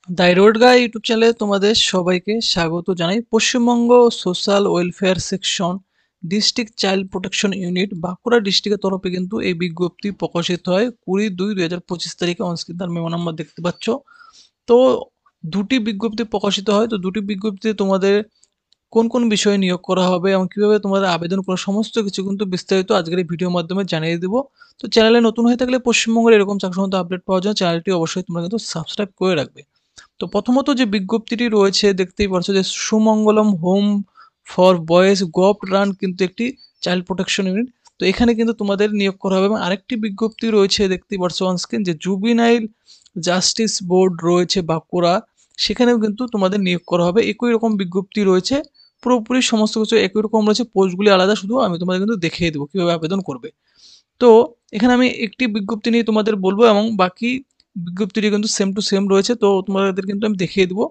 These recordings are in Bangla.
থাইরয়েড গাই ইউটিউব চ্যানেলে তোমাদের সবাইকে স্বাগত জানাই। Paschimbanga social welfare section district child protection unit Bankura ডিস্ট্রিক্টের তরফে কিন্তু এই বিজ্ঞপ্তি প্রকাশিত হয় 20/2/2025 তারিখে। অনস্ক্রিন তার মেমো নাম্বার দেখতে পাচ্ছ। তো দুটি বিজ্ঞপ্তি প্রকাশিত হয়। তো দুটি বিজ্ঞপ্তিতে তোমাদের কোন কোন বিষয়ে নিয়োগ করা হবে এবং কিভাবে তোমাদের আবেদন করা সমস্ত কিছু কিন্তু বিস্তারিত আজকের এই ভিডিওর মাধ্যমে জানিয়ে দেবো। তো চ্যানেলে নতুন হয়ে থাকলে পশ্চিমবঙ্গের এরকম চাকরি আপডেট পাওয়ার জন্য চ্যানেলটি অবশ্যই তোমরা কিন্তু সাবস্ক্রাইব করে রাখবে। তো প্রথমত যে বিজ্ঞপ্তিটি রয়েছে দেখতেই পারছো যে Sumangalam home for boys gov run কিন্তু একটি চাইল্ড প্রোটেকশন ইউনিট। তো এখানে কিন্তু তোমাদের নিয়োগ করা হবে এবং আরেকটি বিজ্ঞপ্তি রয়েছে দেখতেই পারছো অনস্ক্রিন যে জুবিনাইল জাস্টিস বোর্ড রয়েছে বাঁকুড়া, সেখানেও কিন্তু তোমাদের নিয়োগ করা হবে। একই রকম বিজ্ঞপ্তি রয়েছে, পুরোপুরি সমস্ত কিছু একই রকম রয়েছে, পোস্টগুলি আলাদা, শুধু আমি তোমাদের কিন্তু দেখিয়ে দেবো কীভাবে আবেদন করবে। তো এখানে আমি একটি বিজ্ঞপ্তি নিয়ে তোমাদের বলবো এবং বাকি বিজ্ঞপ্তিটি কিন্তু সেম টু সেম রয়েছে, তো তোমাদের কিন্তু আমি দেখিয়ে দেবো।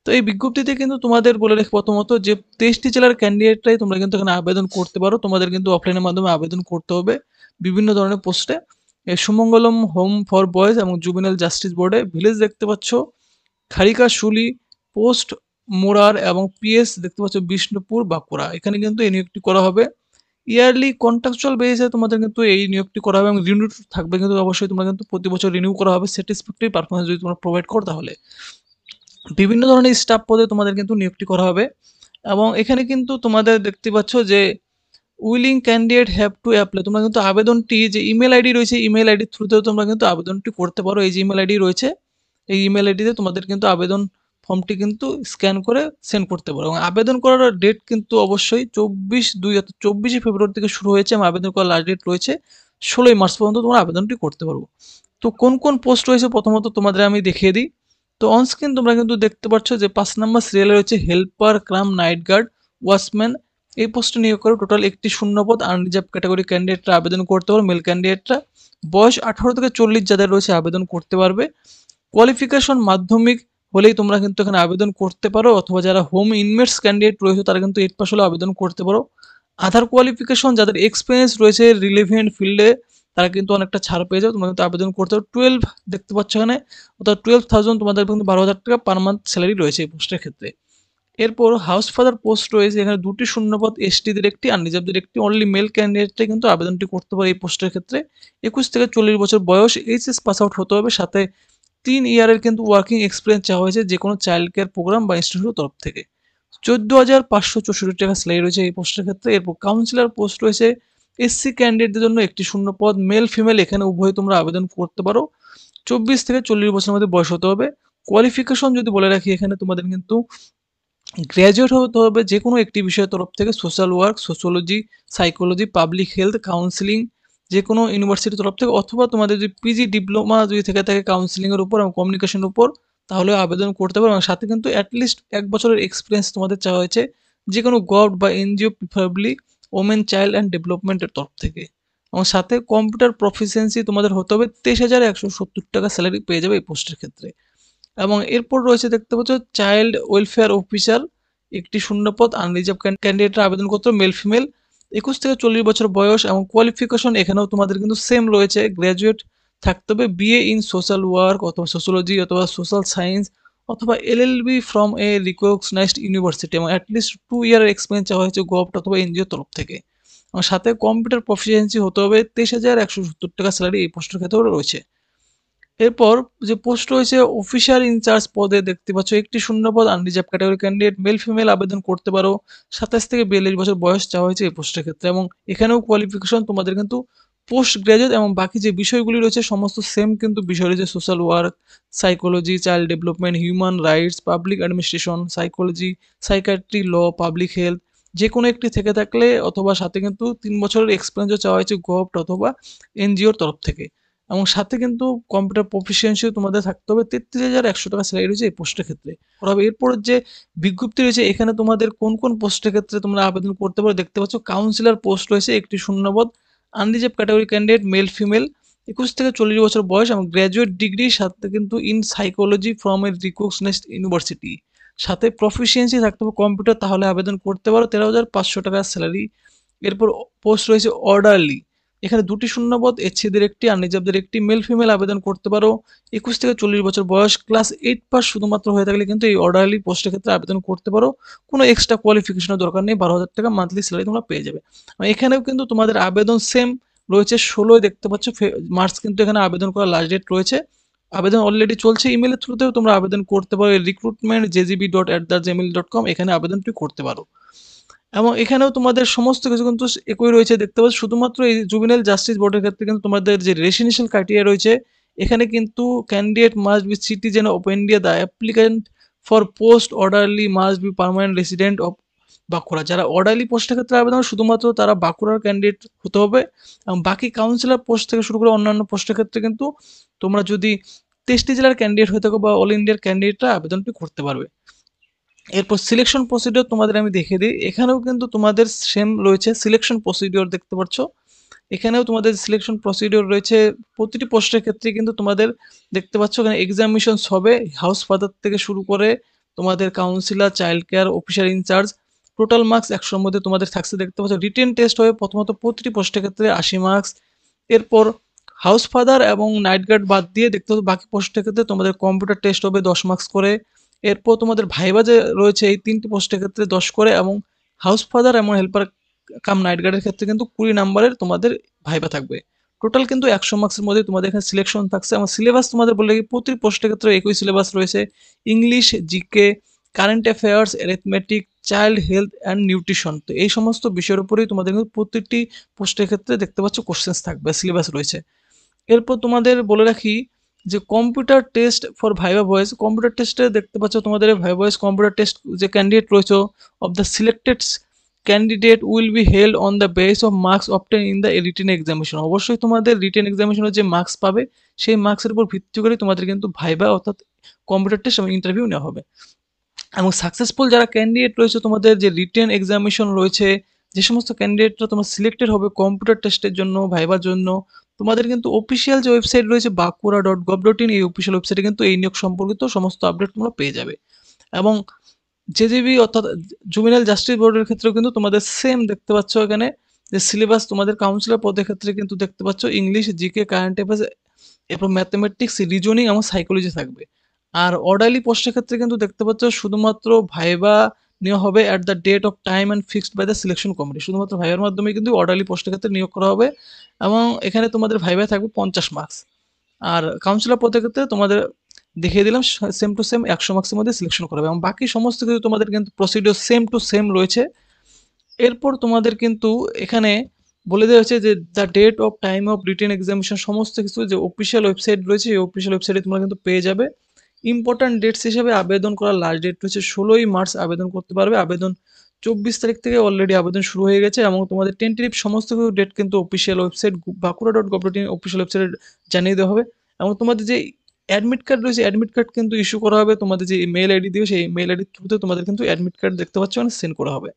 তো এই বিজ্ঞপ্তিতে কিন্তু তোমাদের বলে রাখি প্রথমত যে 23টি জেলার ক্যান্ডিডেটরাই তোমরা কিন্তু এখানে আবেদন করতে পারো। তোমাদের কিন্তু অফলাইনের মাধ্যমে আবেদন করতে হবে বিভিন্ন ধরনের পোস্টে। এই সুমঙ্গলম হোম ফর বয়েজ এবং জুবিনাল জাস্টিস বোর্ডে ভিলেজ দেখতে পাচ্ছ খারিকাশুলি, পোস্ট মোরার এবং পিএস দেখতে পাচ্ছ বিষ্ণুপুর বাঁকুড়া। এখানে কিন্তু এই নিয়োগটি করা হবে। ইয়ারলি কন্ট্রাকচুয়াল বেসিসে তোমাদের কিন্তু এই নিয়োগটি করা হবে এবং রিনিউ থাকবে কিন্তু অবশ্যই। তোমরা কিন্তু প্রতি বছর রিনিউ করা হবে স্যাটিসফ্যাক্টরি পারফরমেন্স যদি তোমরা প্রোভাইড করো তাহলে। বিভিন্ন ধরনের স্টাফ পদে তোমাদের কিন্তু নিয়োগটি করা হবে এবং এখানে কিন্তু তোমাদের দেখতে পাচ্ছ যে willing candidate have to apply. তোমরা কিন্তু আবেদনটি যে ইমেল আইডি রয়েছে, ইমেল আইডির থ্রুতেও তোমরা কিন্তু আবেদনটি করতে পারো। এই যে ইমেল আইডি রয়েছে, এই ইমেল আইডিতে তোমাদের কিন্তু আবেদন ফর্মটি কিন্তু স্ক্যান করে সেন্ড করতে পারো এবং আবেদন করার ডেট কিন্তু অবশ্যই 24/2 অর্থাৎ 24শে ফেব্রুয়ারি থেকে শুরু হয়েছে এবং আবেদন করার লাস্ট ডেট রয়েছে 16ই মার্চ পর্যন্ত তোমরা আবেদনটি করতে পারবো। তো কোন কোন পোস্ট রয়েছে প্রথমত তোমাদের আমি দেখিয়ে দিই। তো অনস্ক্রিন তোমরা কিন্তু দেখতে পাচ্ছ যে 5 নম্বর সিরিয়ালে রয়েছে helper cum night guard watchman. এই পোস্টে নিয়োগ করে টোটাল একটি শূন্যপদ। আনরিজার্ভ ক্যাটাগরি ক্যান্ডিডেটরা আবেদন করতে পারবে, মেল ক্যান্ডিডেটরা। বয়স 18 থেকে 40 যাদের রয়েছে আবেদন করতে পারবে। কোয়ালিফিকেশন মাধ্যমিক হলেই তোমরা কিন্তু এখানে আবেদন করতে পারো, অথবা যারা হোম ইনমেটস ক্যান্ডিডেট রয়েছে তারা কিন্তু 8 পাস হলে আবেদন করতে পারো। আধার কোয়ালিফিকেশন যাদের এক্সপিরিয়েন্স রয়েছে রিলেভেন্ট ফিল্ডে তারা কিন্তু অনেকটা ছাড় পেয়ে যাও, তোমরা কিন্তু আবেদন করতে পারো। 12 দেখতে পাচ্ছ এখানে, অর্থাৎ 12,000 তোমাদের কিন্তু 12,000 টাকা পার মান্থ স্যালারি রয়েছে এই পোস্টের ক্ষেত্রে। এরপর হাউস ফাদার পোস্ট রয়েছে, এখানে দুটি শূন্যপদ, এসটিদের একটি আনরিজার্ভদের একটি। অনলি মেল ক্যান্ডিডেটরা কিন্তু আবেদনটি করতে পারে এই পোস্টের ক্ষেত্রে। 21 থেকে 40 বছর বয়স, এইচএস পাস আউট হতে হবে, সাথে 3 ইয়ারের কিন্তু ওয়ার্কিং এক্সপিরিয়েন্স চাওয়া হয়েছে যে কোনো চাইল্ড কেয়ার প্রোগ্রাম বা ইনস্টিটিউটের তরফ থেকে। 14,564 টাকা স্যালারি রয়েছে এই পোস্টের ক্ষেত্রে। এরপর কাউন্সিলর পোস্ট রয়েছে এসসি ক্যান্ডিডেটদের জন্য একটি শূন্যপদ, মেল ফিমেল এখানে উভয় তোমরা আবেদন করতে পারো। 24 থেকে 40 বছরের মধ্যে বয়স হতে হবে। কোয়ালিফিকেশন যদি বলে রাখি, এখানে তোমাদের কিন্তু গ্র্যাজুয়েট হতে হবে যে কোনো একটি বিষয়ের তরফ থেকে, social work, sociology, psychology, public health, counselling যে কোনো ইউনিভার্সিটির তরফ থেকে, অথবা তোমাদের যদি পিজি ডিপ্লোমা যদি থেকে থাকে কাউন্সিলিংয়ের উপর এবং কমিউনিকেশনের উপর তাহলে আবেদন করতে পারো। এবং সাথে কিন্তু অ্যাটলিস্ট 1 বছরের এক্সপিরিয়েন্স তোমাদের চাওয়া হয়েছে যে কোনো গভ বা NGO, preferably women child and ডেভেলপমেন্টের তরফ থেকে। এবং সাথে কম্পিউটার প্রফিসিয়েন্সি তোমাদের হতে হবে। 23,170 টাকা স্যালারি পেয়ে যাবে এই পোস্টের ক্ষেত্রে। এবং এরপর রয়েছে দেখতে পাচ্ছ চাইল্ড ওয়েলফেয়ার অফিসার একটি শূন্যপদ, আনরিজার্ভ ক্যান্ডিডেটরা আবেদন করতে মেল ফিমেল। 21 থেকে 40 বছর বয়স এবং কোয়ালিফিকেশন এখানেও তোমাদের কিন্তু সেম রয়েছে, গ্র্যাজুয়েট থাকতে হবে, বিএ ইন সোশ্যাল ওয়ার্ক অথবা সোশ্যোলজি অথবা সোশ্যাল সায়েন্স অথবা LLB from a recognised university এবং অ্যাটলিস্ট 2 ইয়ারের এক্সপিরিয়েন্স চাওয়া হয়েছে গভ অথবা এনজিও তরফ থেকে। এবং সাথে কম্পিউটার প্রফিসিয়েন্সি হতে হবে। 23,170 টাকা স্যালারি এই পোস্টের ক্ষেত্রেও রয়েছে। এরপর যে পোস্ট রয়েছে অফিসার ইনচার্জ পদে দেখতে পাচ্ছ একটি শূন্যপদ, unreserved category candidate, male female আবেদন করতে পারো। 27 থেকে 42 বছর বয়স চাওয়া হয়েছে এই পোস্টের ক্ষেত্রে। এবং এখানেও কোয়ালিফিকেশন তোমাদের কিন্তু পোস্ট গ্রাজুয়েট এবং বাকি যে বিষয়গুলি রয়েছে সমস্ত সেম কিন্তু বিষয় রয়েছে, social work, psychology, child development, human rights, public administration, psychology, psychiatry, law, public health যে কোনো একটি থেকে থাকলে, অথবা সাথে কিন্তু 3 বছরের এক্সপিরিয়েন্সও চাওয়া হয়েছে গভ অথবা এনজিওর তরফ থেকে। এবং সাথে কিন্তু কম্পিউটার প্রফিসিয়েন্সিও তোমাদের থাকতে হবে। 33,100 টাকা স্যালারি রয়েছে এই পোস্টের ক্ষেত্রে। এরপর যে বিজ্ঞপ্তি রয়েছে এখানে তোমাদের কোন কোন পোস্টের ক্ষেত্রে তোমরা আবেদন করতে পারো দেখতে পাচ্ছ। কাউন্সিলর পোস্ট রয়েছে একটি শূন্যপদ, unreserved category candidate, male female, 21 থেকে 40 বছর বয়স এবং গ্র্যাজুয়েট ডিগ্রি, সাথে কিন্তু in psychology from a recognised university, সাথে প্রফিসিয়েন্সি থাকতে হবে কম্পিউটার, তাহলে আবেদন করতে পারো। 13,500 টাকা স্যালারি। এরপর পোস্ট রয়েছে অর্ডারলি, এখানে 2টি শূন্যপদ, এসসিদের একটি আর রিজার্ভদের একটি। মেল ফিমেল আবেদন করতে পারো। 21 থেকে 40 বছর বয়স, ক্লাস 8 পাস শুধুমাত্র হয়ে থাকলে কিন্তু এই অর্ডারলি পোস্টের ক্ষেত্রে আবেদন করতে পারো। কোনো এক্সট্রা কোয়ালিফিকেশনের দরকার নেই, 12,000 টাকা মান্থলি স্যালারি তোমরা পেয়ে যাবে। এখানেও কিন্তু তোমাদের আবেদন সেম রয়েছে, 16 দেখতে পাচ্ছ মার্চ কিন্তু এখানে আবেদন করার লাস্ট ডেট রয়েছে। আবেদন অলরেডি চলছে। ইমেলের থ্রুতেও তোমরা আবেদন করতে পারো, recruitment@jgb.@gmail.com এখানে আবেদনটি করতে পারো। এবং এখানেও তোমাদের সমস্ত কিছু কিন্তু একই রয়েছে দেখতে পাচ্ছ। শুধুমাত্র এই জুভেনাইল জাস্টিস বোর্ডের ক্ষেত্রে কিন্তু তোমাদের যে রেসিডেন্সিয়াল ক্রাইটেরিয়া রয়েছে, এখানে কিন্তু candidate must be citizen of India, the applicant for post orderly must be permanent resident of Bankura. যারা অর্ডারলি পোস্টের ক্ষেত্রে আবেদন, শুধুমাত্র তারা বাঁকুড়ার ক্যান্ডিডেট হতে হবে। এবং বাকি কাউন্সিলর পোস্ট থেকে শুরু করে অন্যান্য পোস্টের ক্ষেত্রে কিন্তু তোমরা যদি 23টি জেলার ক্যান্ডিডেট হয়ে থাকো বা অল ইন্ডিয়ার ক্যান্ডিডেটরা আবেদনটি করতে পারবে। এরপর সিলেকশন প্রসিডিওর তোমাদের আমি দেখিয়ে দিই। এখানেও কিন্তু তোমাদের সেম রয়েছে সিলেকশন প্রসিডিওর দেখতে পাচ্ছ। এখানেও তোমাদের সিলেকশন প্রসিডিওর রয়েছে। প্রতিটি পোস্টের ক্ষেত্রে কিন্তু তোমাদের দেখতে পাচ্ছ এখানে এক্সামিনেশনস হবে, হাউস ফাদার থেকে শুরু করে তোমাদের counsellor, child care officer in charge. Total marks 100-র মধ্যে তোমাদের থাকছে দেখতে পাচ্ছ। রিটেন টেস্ট হবে প্রথমত প্রতিটি পোস্টের ক্ষেত্রে 80 মার্কস। এরপর হাউস ফাদার এবং নাইট গার্ড বাদ দিয়ে দেখতে পাচ্ছ বাকি পোস্টের ক্ষেত্রে তোমাদের কম্পিউটার টেস্ট হবে 10 মার্কস করে। এরপর তোমাদের ভাইবা যে রয়েছে এই 3টি পোস্টের ক্ষেত্রে 10 করে, এবং হাউস ফাদার এবং হেল্পার কাম নাইট গার্ডের ক্ষেত্রে কিন্তু 20 নাম্বারের তোমাদের ভাইবা থাকবে। টোটাল কিন্তু 100 মার্কসের মধ্যে তোমাদের এখানে সিলেকশন থাকছে। এবং সিলেবাস তোমাদের বলে রাখি, প্রতি পোস্টের ক্ষেত্রে একই সিলেবাস রয়েছে। English, GK, current affairs, arithmetic, child health and nutrition. তো এই সমস্ত বিষয়ের উপরেই তোমাদের কিন্তু প্রতিটি পোস্টের ক্ষেত্রে দেখতে পাচ্ছ কোশ্চেন্স থাকবে, সিলেবাস রয়েছে। এরপর তোমাদের বলে রাখি যে computer test for viva voice, computer টেস্টে দেখতে পাচ্ছ তোমাদের ভাইভা ভয়েস কম্পিউটার টেস্ট যে ক্যান্ডিডেট রয়েছে of the selected candidate will be held on the base of marks obtain in the written examination. অবশ্যই তোমাদের রিটেন এক্সামিনেশনের যে মার্কস পাবে সেই মার্কসের উপর ভিত্তি করে তোমাদের কিন্তু ভাইভা অর্থাৎ কম্পিউটার টেস্ট এবং ইন্টারভিউ নেওয়া হবে। এবং সাকসেসফুল যারা ক্যান্ডিডেট রয়েছে, তোমাদের যে রিটেন এক্সামিনেশন রয়েছে, যে সমস্ত ক্যান্ডিডেটরা তোমার সিলেক্টেড হবে কম্পিউটার টেস্টের জন্য, ভাইবার জন্য, তোমাদের কিন্তু অফিসিয়াল যে ওয়েবসাইট রয়েছে bankura.gov.in, এই অফিসিয়াল ওয়েবসাইটে কিন্তু এই নিয়োগ সম্পর্কিত সমস্ত আপডেট তোমরা পেয়ে যাবে। এবং জেজিবি অর্থাৎ জুভেনাইল জাস্টিস বোর্ডের ক্ষেত্রেও কিন্তু তোমাদের সেম দেখতে পাচ্ছ এখানে যে সিলেবাস তোমাদের কাউন্সিলর পদের ক্ষেত্রে কিন্তু দেখতে পাচ্ছ ইংলিশ, জিকে, কারেন্ট অ্যাফেয়ার্স, এরপর ম্যাথমেটিক্স, রিজনিং এবং সাইকোলজি থাকবে। আর অর্ডারলি পোস্টের ক্ষেত্রে কিন্তু দেখতে পাচ্ছ শুধুমাত্র ভাইবা নেওয়া হবে at the date of time and fixed by the selection committee. শুধুমাত্র ভাইবার মাধ্যমে কিন্তু অর্ডারলি পোস্টের ক্ষেত্রে নিয়োগ করা হবে। এবং এখানে তোমাদের ভাইবায় থাকবে 50 মার্কস। আর কাউন্সিলর পদের ক্ষেত্রে তোমাদের দেখিয়ে দিলাম সেম টু সেম 100 মার্কসের মধ্যে সিলেকশন করা হবে। এবং বাকি সমস্ত কিছু তোমাদের কিন্তু প্রসিডিওর সেম টু সেম রয়েছে। এরপর তোমাদের কিন্তু এখানে বলে দেওয়া হয়েছে যে the date of time of written examination, সমস্ত কিছু যে অফিসিয়াল ওয়েবসাইট রয়েছে এই অফিসিয়াল ওয়েবসাইটে তোমরা কিন্তু পেয়ে যাবে। ইম্পর্ট্যান্ট ডেটস হিসেবে আবেদন করার লাস্ট ডেট রয়েছে 16ই মার্চ আবেদন করতে পারবে। আবেদন 24 তারিখ থেকে অলরেডি আবেদন শুরু হয়ে গেছে। এবং তোমাদের টেন্টেটিভ সমস্ত কিছু ডেট কিন্তু অফিসিয়াল ওয়েবসাইট bankura.gov.in অফিসিয়াল ওয়েবসাইটে জানিয়ে দেওয়া হবে। এবং তোমাদের যে অ্যাডমিট কার্ড রয়েছে অ্যাডমিট কার্ড কিন্তু ইস্যু করা হবে। তোমাদের যে মেল আইডি দিও সেই মেল আইডির থ্রুতে তোমাদের কিন্তু অ্যাডমিট কার্ড দেখতে পাচ্ছ সেন্ড করা হবে।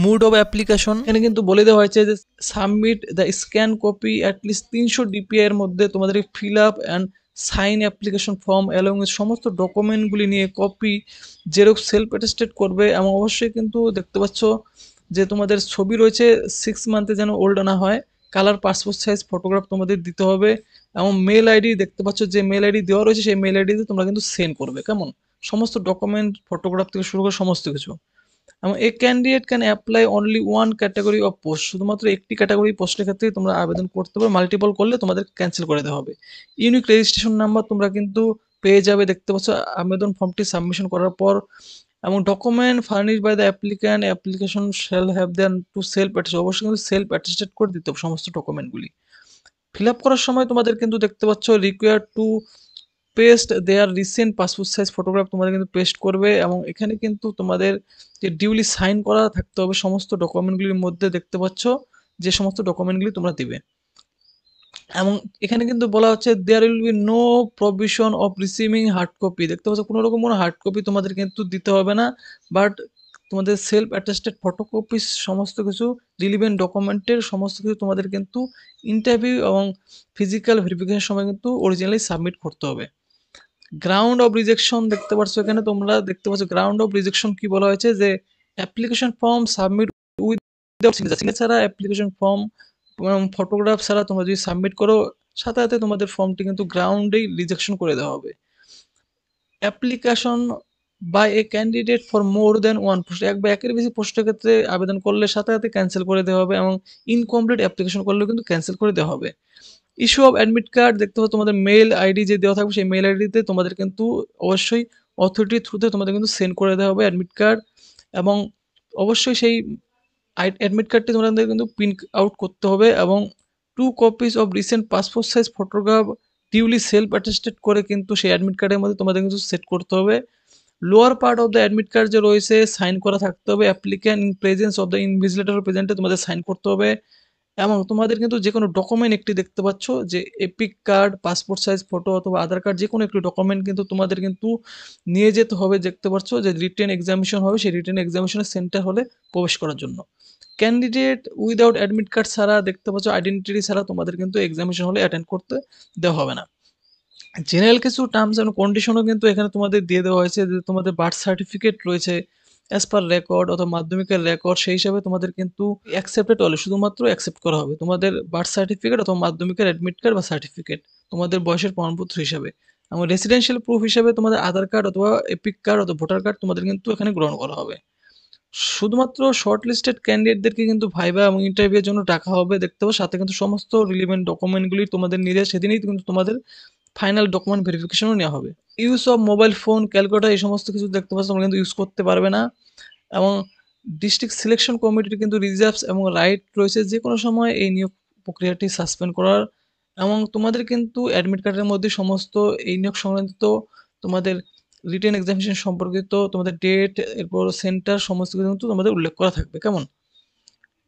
মুড অফ অ্যাপ্লিকেশন এখানে কিন্তু বলে দেওয়া হয়েছে যে submit the scan copy at least 300 DPI এর মধ্যে তোমাদের fill up and sign application form along with সমস্ত ডকুমেন্টগুলি নিয়ে কপি জেরক্স সেলফ অ্যাটেস্টেড করবে। এবং অবশ্যই কিন্তু দেখতে পাচ্ছ যে তোমাদের ছবি রয়েছে 6 মান্থে যেন ওল্ড না হয়। কালার পাসপোর্ট সাইজ ফটোগ্রাফ তোমাদের দিতে হবে। এবং মেল আইডি দেখতে পাচ্ছ যে মেল আইডি দেওয়া রয়েছে সেই মেল আইডিতে তোমরা কিন্তু সেন্ড করবে। কেমন সমস্ত ডকুমেন্ট ফটোগ্রাফ থেকে শুরু করে সমস্ত কিছু। এবং এ candidate can apply only one category of post, শুধুমাত্র একটি ক্যাটাগরি পোস্টের ক্ষেত্রেই তোমরা আবেদন করতে পারো। মাল্টিপল করলে তোমাদের ক্যান্সেল করে দেওয়া হবে। ইউনিক রেজিস্ট্রেশন নাম্বার তোমরা কিন্তু পেয়ে যাবে দেখতে পাচ্ছ আবেদন ফর্মটি সাবমিশন করার পর। এবং document furnish by the applicant application shall have then to self attest, অবশ্যই কিন্তু সেলফ অ্যাটেস্টেড করে দিতে হবে সমস্ত ডকুমেন্টগুলি। ফিল আপ করার সময় তোমাদের কিন্তু দেখতে পাচ্ছ require to paste their recent passport size photograph তোমাদের কিন্তু পেস্ট করবে। এবং এখানে কিন্তু তোমাদের যে ডিউলি সাইন করা থাকতে হবে সমস্ত ডকুমেন্টগুলির মধ্যে দেখতে পাচ্ছ যে সমস্ত ডকুমেন্টগুলি তোমরা দিবে। এবং এখানে কিন্তু বলা হচ্ছে there will be no provision of receiving hard copy, দেখতে পাচ্ছ কোনো রকম কোনো হার্ড কপি তোমাদের কিন্তু দিতে হবে না। বাট তোমাদের সেলফ অ্যাটেস্টেড ফটোকপি সমস্ত কিছু রিলিভেন্ট ডকুমেন্টের সমস্ত কিছু তোমাদের কিন্তু ইন্টারভিউ এবং ফিজিক্যাল ভেরিফিকেশনের সময় কিন্তু অরিজিনালি সাবমিট করতে হবে। গ্রাউন্ড অফ রিজেকশন দেখতে পাচ্ছ এখানে তোমরা দেখতে পাচ্ছ গ্রাউন্ড অফ রিজেকশন কি বলা হয়েছে যে application form submit with signature ছাড়া অ্যাপ্লিকেশন ফর্ম ফটোগ্রাফ ছাড়া তোমরা যদি সাবমিট করো, সাথে সাথে তোমাদের ফর্মটি কিন্তু গ্রাউন্ডেই রিজেকশন করে দেওয়া হবে। Application by a candidate for more than one post, এক বা একের বেশি পোস্টের ক্ষেত্রে আবেদন করলে সাথে সাথে ক্যান্সেল করে দেওয়া হবে, এবং ইনকমপ্লিট অ্যাপ্লিকেশন করলেও কিন্তু ক্যান্সেল করে দেওয়া হবে। ইস্যু অফ অ্যাডমিট কার্ড দেখতে হবে, তোমাদের মেল আইডি যে দেওয়া থাকবে সেই মেল আইডিতে তোমাদের কিন্তু অবশ্যই অথরিটির থ্রুতে তোমাদের কিন্তু সেন্ড করে দেওয়া হবে অ্যাডমিট কার্ড, এবং অবশ্যই সেই অ্যাডমিট কার্ডটি তোমাদের কিন্তু প্রিন্ট আউট করতে হবে, এবং 2 copies of recent passport size photograph duly self attested করে কিন্তু সেই অ্যাডমিট কার্ডের মধ্যে তোমাদের কিন্তু সেট করতে হবে। Lower part of the admit card যে রয়েছে সাইন করা থাকতে হবে, applicant in presence of the invigilator প্রেজেন্টে তোমাদের সাইন করতে হবে, এবং তোমাদের কিন্তু যে কোনো ডকুমেন্ট একটি দেখতে পাচ্ছ যে epic card, passport size photo অথবা আধার কার্ড, যে কোনো একটি ডকুমেন্ট কিন্তু তোমাদের কিন্তু নিয়ে যেতে হবে। দেখতে পাচ্ছ যে রিটেন এক্সামিনেশন হবে, সেই রিটেন এক্সামিনেশনের সেন্টার হলে প্রবেশ করার জন্য। ক্যান্ডিডেট উইদাউট অ্যাডমিট কার্ড ছাড়া দেখতে পাচ্ছ আইডেন্টিটি ছাড়া তোমাদের কিন্তু এক্সামিনেশন হলে অ্যাটেন্ড করতে দেওয়া হবে না। জেনারেল কিছু টার্মস অ্যান্ড কন্ডিশনও কিন্তু এখানে তোমাদের দিয়ে দেওয়া হয়েছে, যে তোমাদের বার্থ সার্টিফিকেট রয়েছে অ্যাজ পার রেকর্ড অথবা মাধ্যমিকের রেকর্ড, সেই হিসাবে তোমাদের কিন্তু অ্যাকসেপ্টেড হলে শুধুমাত্র অ্যাকসেপ্ট করা হবে তোমাদের বার্থ সার্টিফিকেট অথবা মাধ্যমিকের অ্যাডমিট কার্ড বা সার্টিফিকেট তোমাদের বয়সের প্রমাণপত্র হিসাবে, এবং রেসিডেন্সিয়াল প্রুফ হিসাবে তোমাদের আধার কার্ড অথবা এপিক কার্ড অথবা ভোটার কার্ড তোমাদের কিন্তু এখানে গ্রহণ করা হবে। শুধুমাত্র শর্ট লিস্টেড ক্যান্ডিডেটদেরকে কিন্তু ভাইবা এবং ইন্টারভিউয়ের জন্য ডাকা হবে। দেখতে পাবো সাথে কিন্তু সমস্ত রিলিভেন্ট ডকুমেন্টগুলি তোমাদের নিয়ে যায়, সেদিনই কিন্তু তোমাদের ফাইনাল ডকুমেন্ট ভেরিফিকেশনও নেওয়া হবে। Use of mobile phone, calculator এই সমস্ত কিছু দেখতে পাচ্ছ তোমরা কিন্তু ইউজ করতে পারবে না, এবং ডিস্ট্রিক্ট সিলেকশন কমিটির কিন্তু রিজার্ভস এবং রাইট রয়েছে যে কোনো সময় এই নিয়োগ প্রক্রিয়াটি সাসপেন্ড করার, এবং তোমাদের কিন্তু অ্যাডমিট কার্ডের মধ্যে সমস্ত এই নিয়োগ সংক্রান্ত তোমাদের রিটেন এক্সামিনেশন সম্পর্কিত তোমাদের ডেট, এরপর সেন্টার, সমস্ত কিছু কিন্তু তোমাদের উল্লেখ করা থাকবে, কেমন?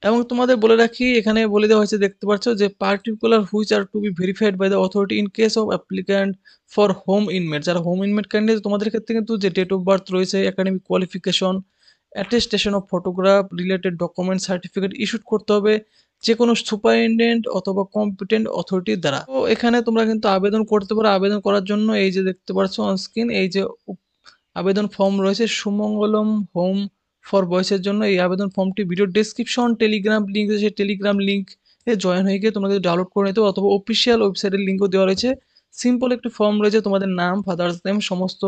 এবং তোমাদের বলে রাখি, এখানে বলে দেওয়া হয়েছে দেখতে পাচ্ছ যে particular which are to be verified by the authority in case of applicant for home inmate, যারা হোম ইনমেট ক্যান্ডিডেট তোমাদের ক্ষেত্রে কিন্তু যে ডেট অফ বার্থ রয়েছে, academic qualification, attestation of photograph, related document, certificate issued করতে হবে যে কোনো সুপারিনটেন্ডেন্ট অথবা কম্পিটেন্ট অথরিটির দ্বারা। তো এখানে তোমরা কিন্তু আবেদন করতে পারো। আবেদন করার জন্য এই যে দেখতে পাচ্ছ অন স্ক্রিন, এই যে আবেদন ফর্ম রয়েছে সুমঙ্গলম হোম ফর বয়েসের জন্য, এই আবেদন ফর্মটি ভিডিও ডেসক্রিপশন টেলিগ্রাম লিঙ্ক, সেই টেলিগ্রাম লিঙ্ক এ জয়েন হয়ে গিয়ে তোমরা ডাউনলোড করে নিতে, অথবা অফিসিয়াল ওয়েবসাইটের লিঙ্কও দেওয়া রয়েছে। সিম্পল একটি ফর্ম রয়েছে, তোমাদের নাম, ফাদার্স নেম, সমস্ত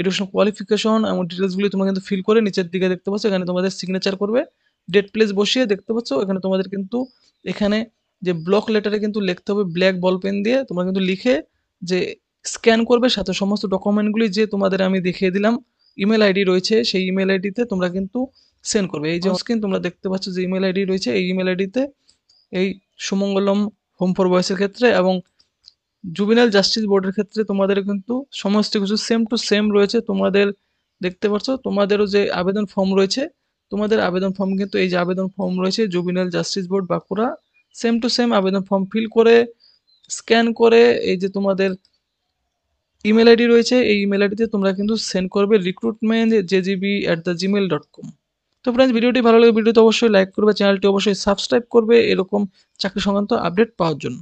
এডুকেশন কোয়ালিফিকেশন এবং ডিটেলসগুলি তোমরা কিন্তু ফিল করে নিচের দিকে দেখতে পাচ্ছ এখানে তোমাদের সিগনেচার করবে, ডেট প্লেস বসিয়ে দেখতে পাচ্ছ এখানে তোমাদের কিন্তু এখানে যে ব্লক লেটারে কিন্তু লিখতে হবে ব্ল্যাক বল পেন দিয়ে, তোমরা কিন্তু লিখে যে স্ক্যান করবে, সাথে সমস্ত ডকুমেন্টগুলি যে তোমাদের আমি দেখিয়ে দিলাম ইমেল আইডি রয়েছে সেই ইমেল আইডিতে তোমরা কিন্তু সেন্ড করবে। এই যে স্ক্রিন তোমরা দেখতে পাচ্ছ যে ইমেল আইডি রয়েছে, এই ইমেল আইডিতে এই সুমঙ্গলম হোম ফর বয়েসের ক্ষেত্রে এবং জুবিনাল জাস্টিস বোর্ডের ক্ষেত্রে তোমাদের কিন্তু সমস্ত কিছু সেম টু সেম রয়েছে। তোমাদের দেখতে পাচ্ছ তোমাদেরও যে আবেদন ফর্ম রয়েছে, তোমাদের আবেদন ফর্ম কিন্তু এই যে আবেদন ফর্ম রয়েছে juvenile justice board Bankura, same to same আবেদন ফর্ম ফিল করে স্ক্যান করে এই যে তোমাদের ইমেল আইডি রয়েছে, এই ইমেল আইডিতে তোমরা কিন্তু সেন্ড করবে recruitmentjgb@gmail.com। তো ফ্রেন্ডস, ভিডিওটি ভালো লাগলে ভিডিওতে অবশ্যই লাইক করবে, চ্যানেলটি অবশ্যই সাবস্ক্রাইব করবে এরকম চাকরি সংক্রান্ত আপডেট পাওয়ার জন্য।